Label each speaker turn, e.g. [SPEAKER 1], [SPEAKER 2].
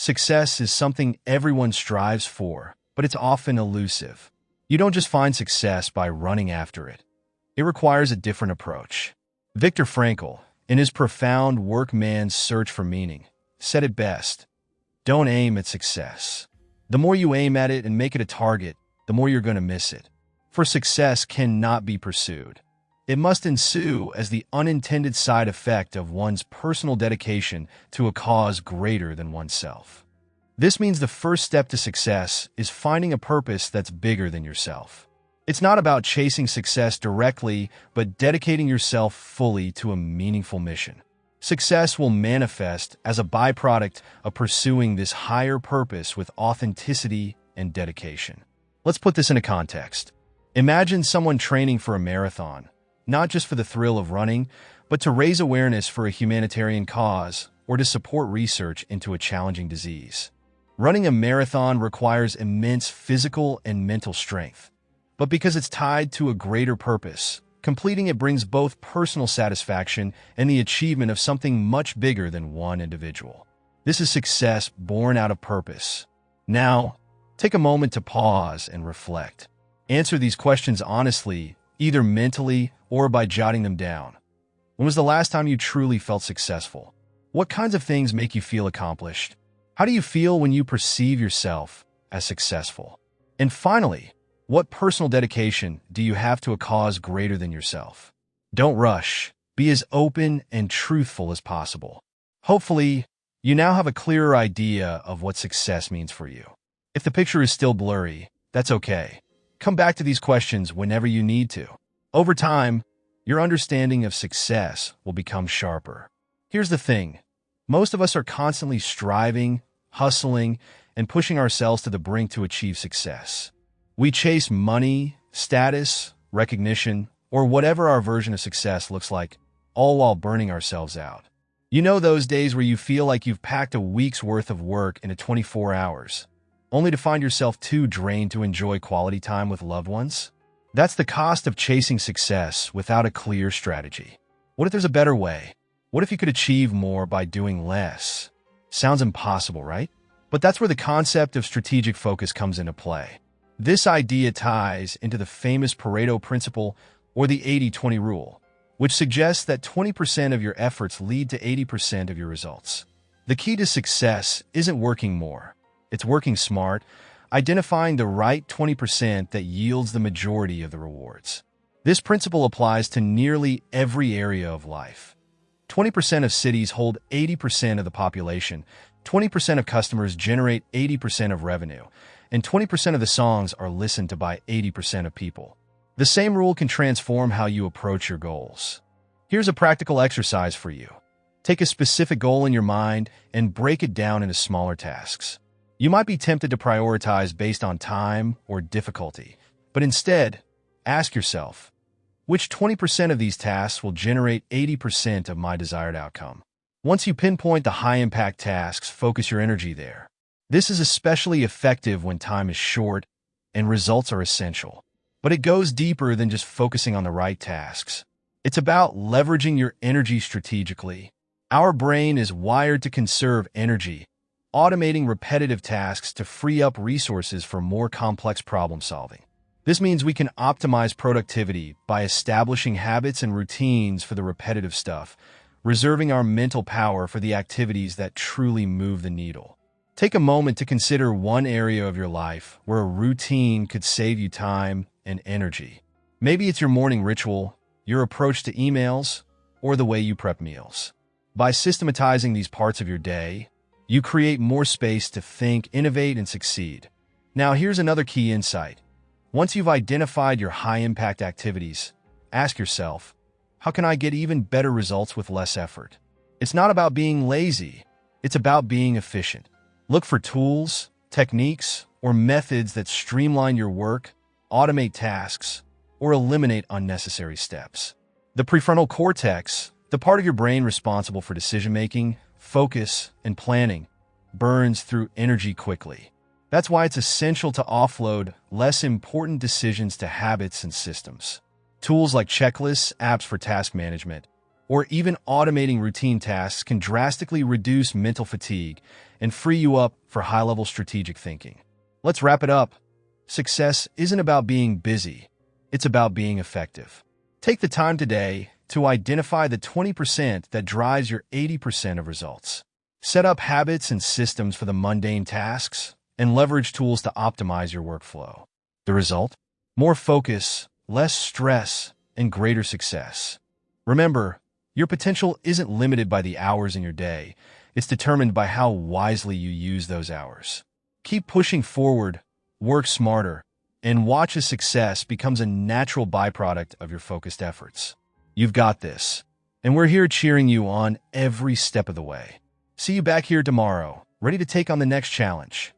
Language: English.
[SPEAKER 1] Success is something everyone strives for, but it's often elusive. You don't just find success by running after it. It requires a different approach. Viktor Frankl, in his profound work Man's Search for Meaning, said it best: don't aim at success. The more you aim at it and make it a target, the more you're going to miss it. For success cannot be pursued. It must ensue as the unintended side effect of one's personal dedication to a cause greater than oneself. This means the first step to success is finding a purpose that's bigger than yourself. It's not about chasing success directly, but dedicating yourself fully to a meaningful mission. Success will manifest as a byproduct of pursuing this higher purpose with authenticity and dedication. Let's put this into context. Imagine someone training for a marathon, not just for the thrill of running, but to raise awareness for a humanitarian cause or to support research into a challenging disease. Running a marathon requires immense physical and mental strength, but because it's tied to a greater purpose, completing it brings both personal satisfaction and the achievement of something much bigger than one individual. This is success born out of purpose. Now, take a moment to pause and reflect. Answer these questions honestly, either mentally or by jotting them down. When was the last time you truly felt successful? What kinds of things make you feel accomplished? How do you feel when you perceive yourself as successful? And finally, what personal dedication do you have to a cause greater than yourself? Don't rush. Be as open and truthful as possible. Hopefully, you now have a clearer idea of what success means for you. If the picture is still blurry, that's okay. Come back to these questions whenever you need to. Over time, your understanding of success will become sharper. Here's the thing. Most of us are constantly striving, hustling, and pushing ourselves to the brink to achieve success. We chase money, status, recognition, or whatever our version of success looks like, all while burning ourselves out. You know those days where you feel like you've packed a week's worth of work into 24 hours, only to find yourself too drained to enjoy quality time with loved ones? That's the cost of chasing success without a clear strategy. What if there's a better way? What if you could achieve more by doing less? Sounds impossible, right? But that's where the concept of strategic focus comes into play. This idea ties into the famous Pareto principle, or the 80-20 rule, which suggests that 20% of your efforts lead to 80% of your results. The key to success isn't working more. It's working smart, identifying the right 20% that yields the majority of the rewards. This principle applies to nearly every area of life. 20% of cities hold 80% of the population, 20% of customers generate 80% of revenue, and 20% of the songs are listened to by 80% of people. The same rule can transform how you approach your goals. Here's a practical exercise for you. Take a specific goal in your mind and break it down into smaller tasks. You might be tempted to prioritize based on time or difficulty, but instead, ask yourself, which 20% of these tasks will generate 80% of my desired outcome? Once you pinpoint the high-impact tasks, focus your energy there. This is especially effective when time is short and results are essential. But it goes deeper than just focusing on the right tasks. It's about leveraging your energy strategically. Our brain is wired to conserve energy, automating repetitive tasks to free up resources for more complex problem solving. This means we can optimize productivity by establishing habits and routines for the repetitive stuff, reserving our mental power for the activities that truly move the needle. Take a moment to consider one area of your life where a routine could save you time and energy. Maybe it's your morning ritual, your approach to emails, or the way you prep meals. By systematizing these parts of your day, you create more space to think, innovate, and succeed. Now, here's another key insight. Once you've identified your high-impact activities, ask yourself, how can I get even better results with less effort? It's not about being lazy. It's about being efficient. Look for tools, techniques, or methods that streamline your work, automate tasks, or eliminate unnecessary steps. The prefrontal cortex, the part of your brain responsible for decision-making, focus, and planning, burns through energy quickly. That's why it's essential to offload less important decisions to habits and systems. Tools like checklists, apps for task management, or even automating routine tasks can drastically reduce mental fatigue and free you up for high-level strategic thinking. Let's wrap it up. Success isn't about being busy. It's about being effective. Take the time today to identify the 20% that drives your 80% of results. Set up habits and systems for the mundane tasks, and leverage tools to optimize your workflow. The result? More focus, less stress, and greater success. Remember, your potential isn't limited by the hours in your day. It's determined by how wisely you use those hours. Keep pushing forward, work smarter, and watch as success becomes a natural byproduct of your focused efforts. You've got this, and we're here cheering you on every step of the way. See you back here tomorrow, ready to take on the next challenge.